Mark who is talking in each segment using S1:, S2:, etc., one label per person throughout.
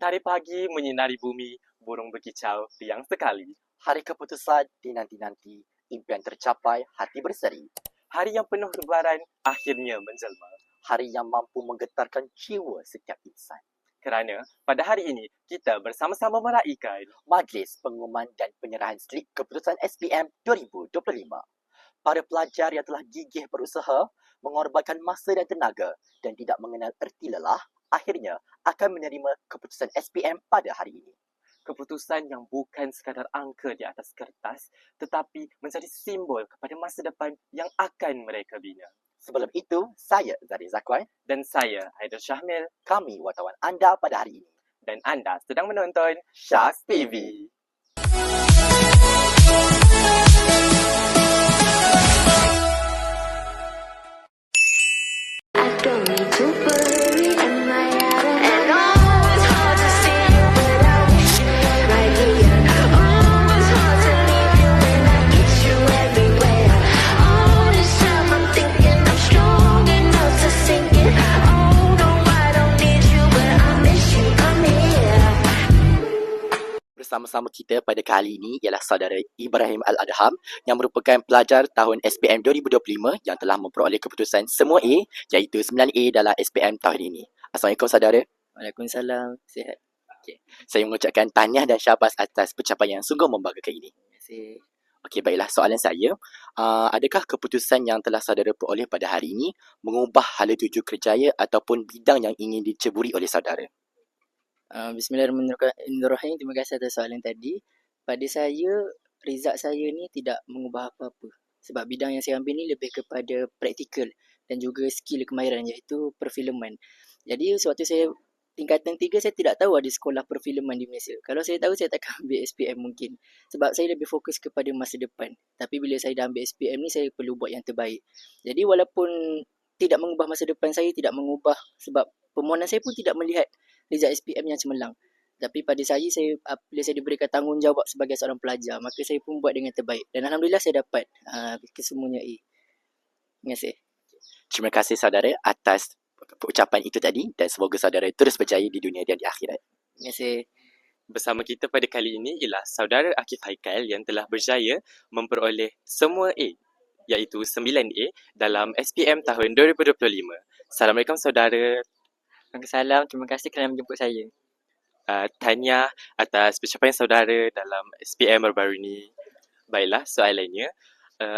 S1: Mentari pagi menyinari bumi, burung berkicau riang sekali.
S2: Hari keputusan dinanti-nanti, impian tercapai, hati berseri.
S1: Hari yang penuh lebaran akhirnya menjelma.
S2: Hari yang mampu menggetarkan jiwa setiap insan.
S1: Kerana pada hari ini, kita bersama-sama meraihkan
S2: Majlis Pengumuman dan Penyerahan Slip Keputusan SPM 2025. Para pelajar yang telah gigih berusaha, mengorbankan masa dan tenaga dan tidak mengenal erti lelah, akhirnya akan menerima keputusan SPM pada hari ini.
S1: keputusan yang bukan sekadar angka di atas kertas, tetapi menjadi simbol kepada masa depan yang akan mereka bina.
S2: Sebelum itu, saya Zari Zakwan
S1: Dan saya, Haidar Syahmil,
S2: kami wartawan anda pada hari ini.
S1: dan anda sedang menonton Shaz TV.
S3: I don't need to worry, am I out of and oh, it's hard to see you without me right here. Oh, it's hard to leave you when I get you everywhere. All this time I'm thinking I'm strong enough to sink it. Oh no, I don't need you, but I miss you. I'm here.
S2: Bersama-sama kita pada kali ini ialah saudara Ibrahim Al-Adham yang merupakan pelajar tahun SPM 2025 yang telah memperoleh keputusan semua A iaitu 9A dalam SPM tahun ini. Assalamualaikum saudara.
S4: Waalaikumsalam. Sihat.
S2: Saya mengucapkan tahniah dan syabas atas pencapaian yang sungguh membanggakan ini.
S4: Terima kasih.
S2: Okey, baiklah, soalan saya, adakah keputusan yang telah saudara peroleh pada hari ini mengubah hala tuju kerjaya ataupun bidang yang ingin diceburi oleh saudara?
S4: Bismillahirrahmanirrahim. Terima kasih atas soalan tadi. Pada saya, result saya ni tidak mengubah apa-apa. Sebab bidang yang saya ambil ni lebih kepada praktikal dan juga skill kemahiran iaitu perfilman. Jadi sewaktu saya tingkatan 3 saya tidak tahu ada sekolah perfilman di Malaysia. Kalau saya tahu saya takkan ambil SPM mungkin. Sebab saya lebih fokus kepada masa depan. Tapi bila saya dah ambil SPM ni saya perlu buat yang terbaik. Jadi walaupun tidak mengubah masa depan saya, tidak mengubah sebab permohonan saya pun tidak melihat result SPM yang cemerlang. Tapi pada saya bila saya diberikan tanggungjawab sebagai seorang pelajar, maka saya pun buat dengan terbaik. Dan Alhamdulillah saya dapat kesemuanya A. Terima kasih.
S2: Terima kasih saudara atas ucapan itu tadi dan semoga saudara terus berjaya di dunia dan di akhirat.
S4: Terima kasih.
S1: Bersama kita pada kali ini ialah saudara Akif Haikal yang telah berjaya memperoleh semua A, iaitu 9A dalam SPM tahun 2025. Assalamualaikum saudara.
S4: Waalaikumsalam. Terima kasih kerana menjemput saya.
S1: Tahniah atas pencapaian saudara dalam SPM baru-baru ini. Baiklah, soalannya,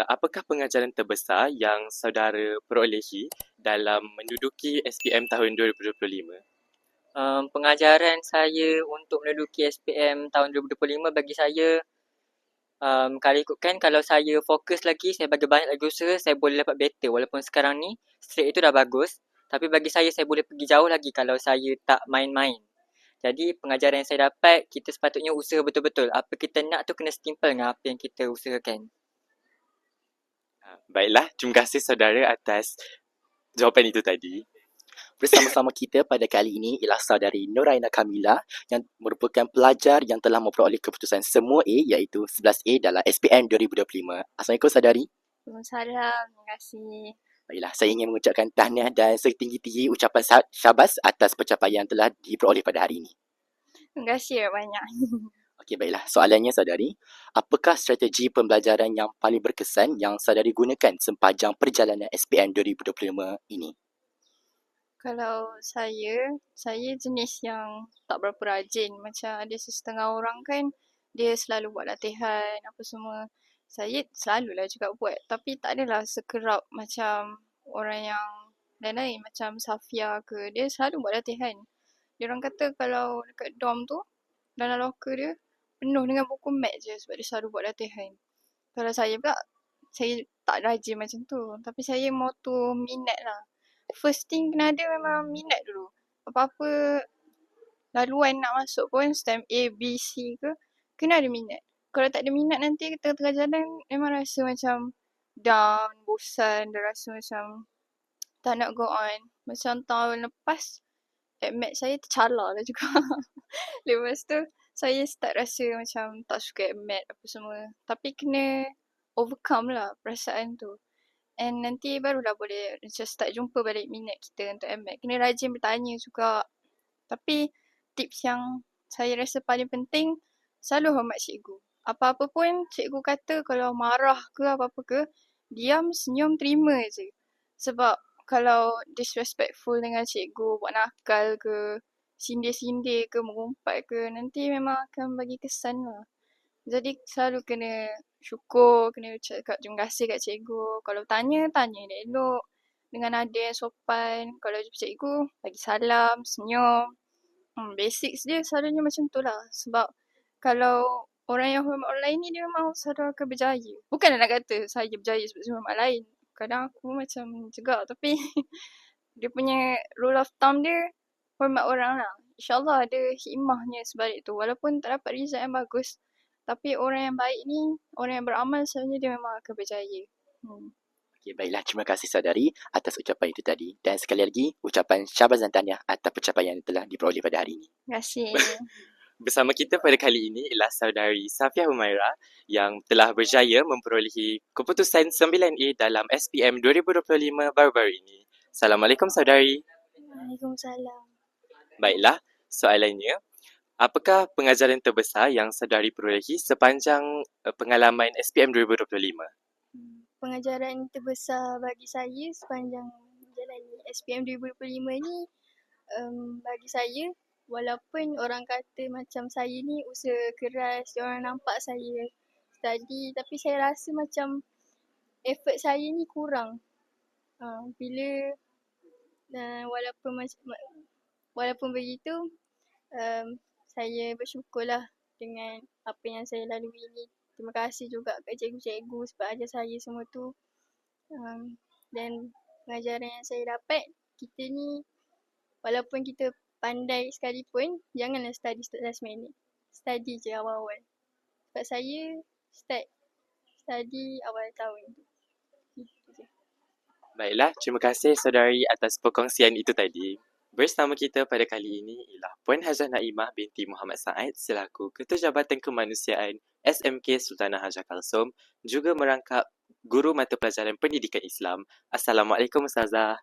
S1: apakah pengajaran terbesar yang saudara perolehi dalam menduduki SPM tahun 2025?
S4: Pengajaran saya untuk menduduki SPM tahun 2025 bagi saya, kalau ikutkan kalau saya fokus lagi, saya bagi banyak lagi usaha, saya boleh dapat better. Walaupun sekarang ni straight itu dah bagus, tapi bagi saya boleh pergi jauh lagi kalau saya tak main-main. Jadi pengajaran yang saya dapat, kita sepatutnya usaha betul-betul. Apa kita nak tu kena setimpal dengan apa yang kita usahakan.
S1: Baiklah, terima kasih saudara atas jawapan itu tadi.
S2: Bersama-sama kita pada kali ini ialah saudari Nuraina Kamila yang merupakan pelajar yang telah memperoleh keputusan semua A iaitu 11A dalam SPM 2025. Assalamualaikum saudari.
S5: Waalaikumsalam. Terima kasih.
S2: Baiklah, saya ingin mengucapkan tahniah dan setinggi-tinggi ucapan syabas atas pencapaian yang telah diperoleh pada hari ini.
S5: Terima kasih banyak.
S2: Okey, baiklah. Soalannya saudari, apakah strategi pembelajaran yang paling berkesan yang saudari gunakan sepanjang perjalanan SPM 2025 ini?
S5: Kalau saya jenis yang tak berapa rajin. Macam ada setengah orang kan, dia selalu buat latihan apa semua. Saya selalulah juga buat. Tapi tak adalah sekerap macam orang yang lain-lain. Macam Safia ke. Dia selalu buat latihan. Dia orang kata kalau dekat dorm tu, dalam locker dia, penuh dengan buku mat je sebab dia selalu buat latihan. Kalau saya pula, saya tak rajin macam tu. Tapi saya moto minat lah. First thing kena ada memang minat dulu. Apa-apa laluan nak masuk pun, STEM A, B, C ke, kena ada minat. Kalau tak ada minat nanti tengah-tengah jalan memang rasa macam down, bosan, dia rasa macam tak nak go on. Macam tahun lepas, mat saya tercalar lah juga. Lepas tu, saya start rasa macam tak suka mat apa semua. Tapi kena overcome lah perasaan tu. And nanti barulah boleh macam start jumpa balik minat kita untuk mat. Kena rajin bertanya juga. Tapi tips yang saya rasa paling penting, selalu hormat cikgu. Apa-apa pun cikgu kata, kalau marah ke apa-apa ke, diam, senyum, terima je. Sebab kalau disrespectful dengan cikgu, buat nakal ke, sindir-sindir ke, mengumpat ke, nanti memang akan bagi kesan lah. Jadi selalu kena syukur, kena cakap terima kasih kat cikgu. Kalau tanya, tanya elok-elok dengan nada yang sopan. Kalau jumpa cikgu, bagi salam, senyum. Basics dia selalunya macam tu lah. Sebab kalau orang yang hormat orang lain ni, dia memang selalu akan berjaya. Bukanlah nak kata saya berjaya sebab saya hormat lain. Kadang aku macam juga, tapi dia punya rule of thumb dia hormat orang lah. InsyaAllah ada hikmahnya sebalik tu. Walaupun tak dapat result yang bagus, tapi orang yang baik ni, orang yang beramal, selalunya dia memang akan berjaya.
S2: Okey, baiklah. Terima kasih saudari atas ucapan itu tadi. Dan sekali lagi, ucapan syabas dan tahniah atas pencapaian yang telah diperoleh pada hari ini.
S5: Terima kasih.
S1: Bersama kita pada kali ini ialah saudari Safiah Humaira yang telah berjaya memperolehi keputusan 9A dalam SPM 2025 baru-baru ini. Assalamualaikum saudari.
S5: Waalaikumsalam.
S1: Baiklah, soalannya, apakah pengajaran terbesar yang saudari perolehi sepanjang pengalaman SPM 2025?
S6: Pengajaran terbesar bagi saya sepanjang menjalani SPM 2025 ni, bagi saya, walaupun orang kata macam saya ni usaha keras, orang nampak saya study, tapi saya rasa macam effort saya ni kurang. Bila walaupun begitu, saya bersyukurlah dengan apa yang saya lalui ni. Terima kasih juga kat cikgu-cikgu sebab ajar saya semua tu. Dan pengajaran yang saya dapat, kita ni walaupun kita pandai sekalipun, janganlah study last minute. Study je awal-awal. Sebab saya start study awal tahun tu. Itu je.
S1: Baiklah, terima kasih saudari atas perkongsian itu tadi. Bersama kita pada kali ini ialah Puan Hajah Naimah binti Muhammad Said selaku Ketua Jabatan Kemanusiaan SMK Sultanah Hajah Kalsum, juga merangkap Guru Mata Pelajaran Pendidikan Islam. Assalamualaikum Ustazah.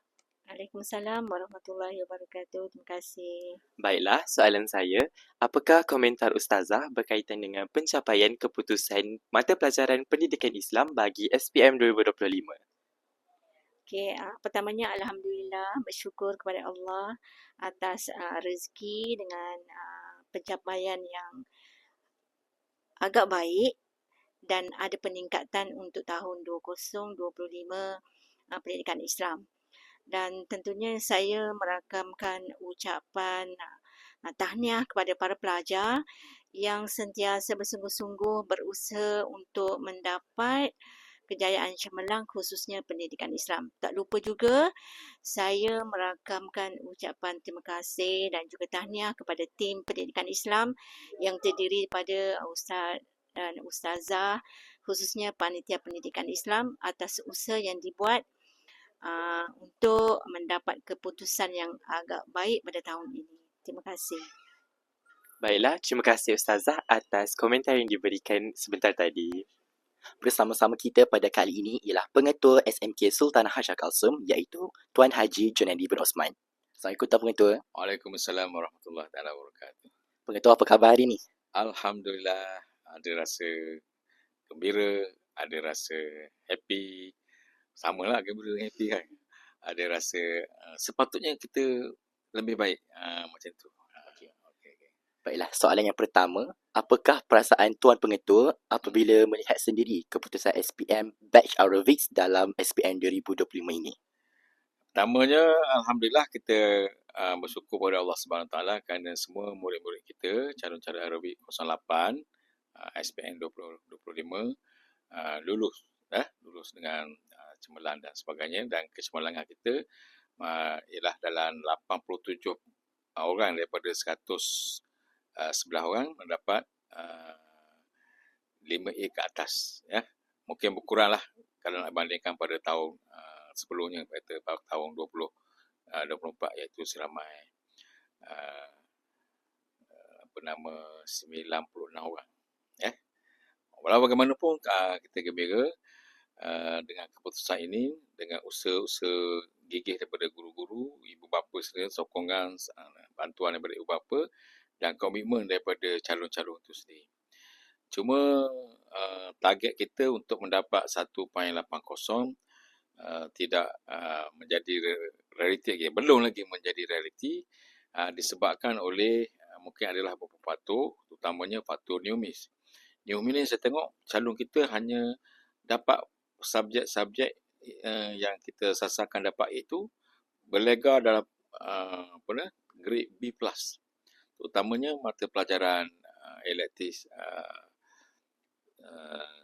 S7: Waalaikumsalam warahmatullahi wabarakatuh. Terima kasih.
S1: Baiklah, soalan saya, apakah komentar Ustazah berkaitan dengan pencapaian keputusan Mata Pelajaran Pendidikan Islam bagi SPM 2025?
S7: Okey, pertamanya alhamdulillah, bersyukur kepada Allah atas rezeki dengan pencapaian yang agak baik dan ada peningkatan untuk tahun 2025 pendidikan Islam. Dan tentunya saya merakamkan ucapan tahniah kepada para pelajar yang sentiasa bersungguh-sungguh berusaha untuk mendapat kejayaan cemerlang khususnya pendidikan Islam. Tak lupa juga saya merakamkan ucapan terima kasih dan juga tahniah kepada tim pendidikan Islam yang terdiri daripada ustaz dan ustazah, khususnya panitia pendidikan Islam atas usaha yang dibuat untuk mendapat keputusan yang agak baik pada tahun ini. Terima kasih.
S1: Baiklah, terima kasih Ustazah atas komentar yang diberikan sebentar tadi.
S2: Bersama-sama kita pada kali ini ialah Pengetua SMK Sultanah Hajah Kalsum iaitu Tuan Haji Junaidi bin Osman. Assalamualaikum Tuan Pengetua.
S8: Waalaikumsalam warahmatullahi wabarakatuh.
S2: Pengetua, apa khabar hari ni?
S8: Alhamdulillah, ada rasa gembira, ada rasa happy. Samalah gembira happy kan. Ada rasa sepatutnya kita lebih baik macam tu. Okay.
S2: Baiklah, soalan yang pertama, apakah perasaan Tuan Pengetua apabila melihat sendiri keputusan SPM Batch Arabic dalam SPM 2025 ini?
S8: Pertamanya, alhamdulillah kita bersyukur kepada Allah SWT kerana semua murid-murid kita calon-calon Arabic 08 SPM 2025 lulus dengan cemerlang dan sebagainya, dan kecemerlangan kita ialah dalam 87 orang daripada 111 orang mendapat 5A ke atas, ya. Mungkin berkuranglah kalau nak bandingkan pada tahun sebelumnya, pada tahun 2024, iaitu seramai 96 orang, ya. Walau bagaimanapun kita gembira dengan keputusan ini, dengan usaha-usaha gigih daripada guru-guru, ibu bapa sendiri, sokongan, bantuan daripada ibu bapa, dan komitmen daripada calon-calon itu sendiri. Cuma target kita untuk mendapat 1.80 tidak menjadi realiti lagi. Belum lagi menjadi realiti disebabkan oleh mungkin adalah beberapa faktor, terutamanya faktor new miss. New miss ni saya tengok calon kita hanya dapat subjek-subjek yang kita sasarkan dapat itu berlega dalam grade B+. Terutamanya mata pelajaran elektif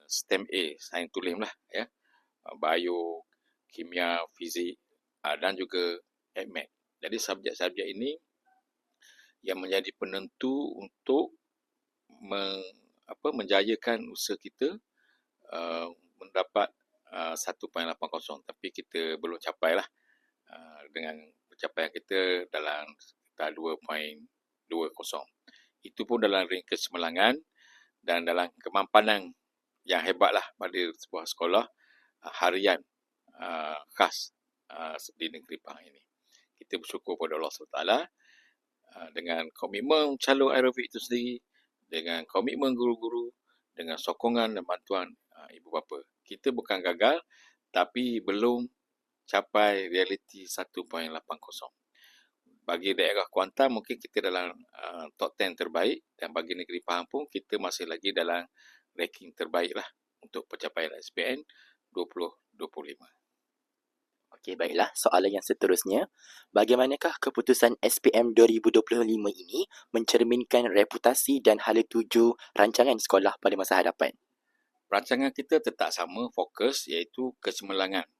S8: STEM A, sains tulim lah ya. Bio, kimia, fizik dan juga AdMed. Jadi subjek-subjek ini yang menjadi penentu untuk menjayakan usaha kita mendapat 1.80, tapi kita belum capai lah dengan pencapaian kita dalam sekitar 2.20. Itu pun dalam ring kecemerlangan dan dalam kemampanan yang hebatlah pada sebuah sekolah harian khas di negeri Pahang ini. Kita bersyukur pada Allah SWT dengan komitmen calon aerobik itu sendiri, dengan komitmen guru-guru, dengan sokongan dan bantuan ibu bapa. Kita bukan gagal, tapi belum capai realiti 1.80. Bagi daerah Kuantan mungkin kita dalam top 10 terbaik, dan bagi negeri Pahang pun kita masih lagi dalam ranking terbaik lah untuk pencapaian SPM 2025.
S2: Okey, baiklah. Soalan yang seterusnya, bagaimanakah keputusan SPM 2025 ini mencerminkan reputasi dan hala tuju rancangan sekolah pada masa hadapan?
S8: Rancangan kita tetap sama, fokus iaitu kecemerlangan.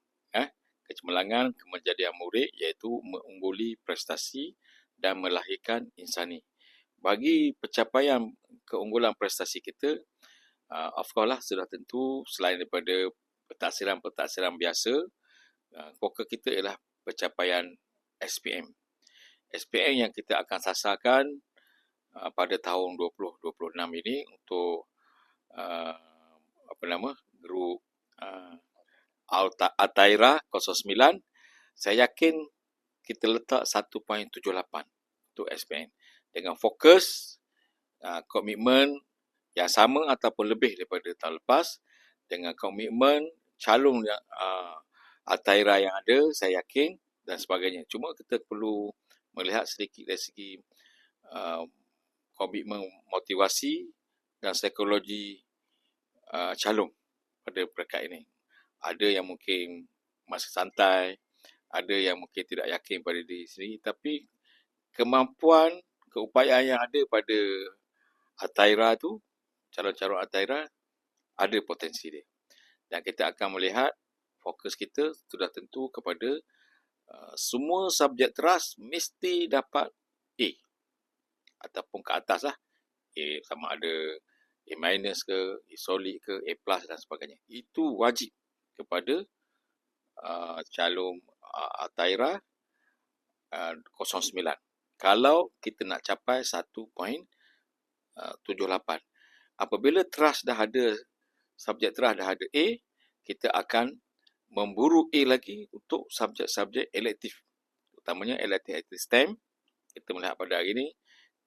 S8: Kecemerlangan kejadian murid iaitu mengungguli prestasi dan melahirkan insani. Bagi pencapaian keunggulan prestasi kita, of course lah sudah tentu selain daripada pentaksiran biasa, fokus kita ialah pencapaian SPM. SPM yang kita akan sasarkan pada tahun 2026 ini untuk grup Altaira 09, saya yakin kita letak 1.78 untuk SPM. Dengan fokus, komitmen yang sama ataupun lebih daripada tahun lepas, dengan komitmen calon yang Altaira yang ada, saya yakin dan sebagainya. Cuma kita perlu melihat sedikit dari segi komitmen motivasi dan psikologi calon pada peringkat ini. Ada yang mungkin masih santai, ada yang mungkin tidak yakin pada diri sendiri, tapi kemampuan, keupayaan yang ada pada Altaira tu, calon-calon Altaira, ada potensi dia. Dan kita akan melihat fokus kita sudah tentu kepada semua subjek teras mesti dapat A ataupun ke atas lah. A sama ada A- ke, A solid ke, A+ dan sebagainya. Itu wajib kepada calon Altaira 09. Kalau kita nak capai 1.78. Apabila teras dah ada, subjek teras dah ada A, kita akan memburu A lagi untuk subjek-subjek elektif. Utamanya elektif STEM. Kita melihat pada hari ini,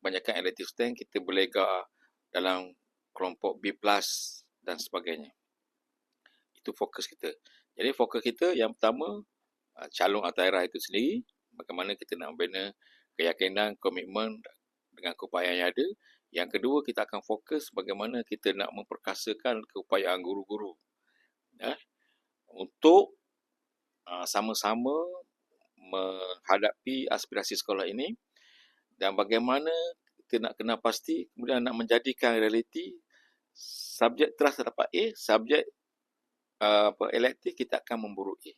S8: kebanyakan elektif STEM kita berlega dalam kelompok B+ dan sebagainya. Itu fokus kita. Jadi fokus kita yang pertama, calon Altaira itu sendiri, bagaimana kita nak membina keyakinan, komitmen dengan keupayaan yang ada. Yang kedua, kita akan fokus bagaimana kita nak memperkasakan keupayaan guru-guru untuk sama-sama menghadapi aspirasi sekolah ini, dan bagaimana kita nak kena pasti kemudian nak menjadikan realiti subjek teras dapat A, subjek elektif kita akan memburu A.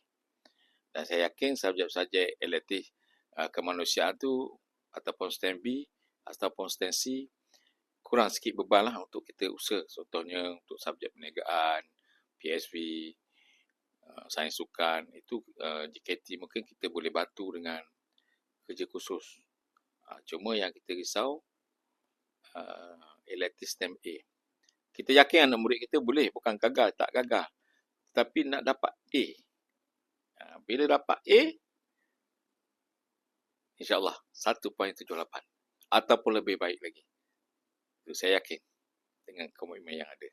S8: Dan saya yakin subjek-subjek elektif kemanusiaan tu ataupun STEM B ataupun STEM C kurang sikit beban lah untuk kita usaha. Contohnya untuk subjek perniagaan, PSV, sains sukan, itu JKT mungkin kita boleh bantu dengan kerja khusus. Cuma yang kita risau elektif STEM A. Kita yakin anak murid kita boleh, bukan gagal, tak gagal. Tapi nak dapat A. Bila dapat A, insyaAllah 1.78. ataupun lebih baik lagi. Itu saya yakin dengan komitmen yang ada.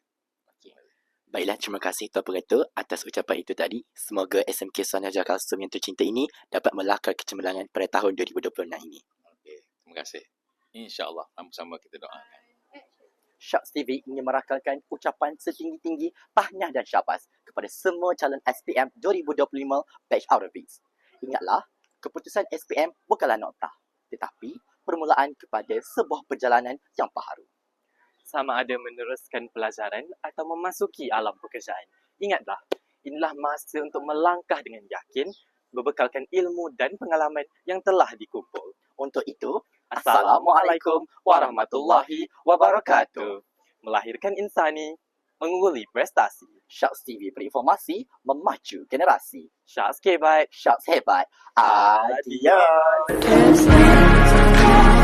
S2: Baiklah, terima kasih Tuan Pengetua atas ucapan itu tadi. Semoga SMK Suruhanjaya Kalsum yang tercinta ini dapat melakar kecemerlangan pada tahun 2026 ini.
S8: Okey, terima kasih. InsyaAllah, sama-sama kita doakan.
S2: Sharks TV ingin merakamkan ucapan setinggi-tinggi tahniah dan syabas kepada semua calon SPM 2025 Batch Arabis. Ingatlah, keputusan SPM bukanlah notah, tetapi permulaan kepada sebuah perjalanan yang baharu.
S1: Sama ada meneruskan pelajaran atau memasuki alam pekerjaan. Ingatlah, inilah masa untuk melangkah dengan yakin, berbekalkan ilmu dan pengalaman yang telah dikumpul.
S2: Untuk itu,
S1: Assalamualaikum warahmatullahi wabarakatuh. Melahirkan insani, mengungguli prestasi.
S2: Sharks TV berinformasi, memacu generasi.
S1: Sharks kebat.
S2: Sharks hebat. Adios.
S3: Just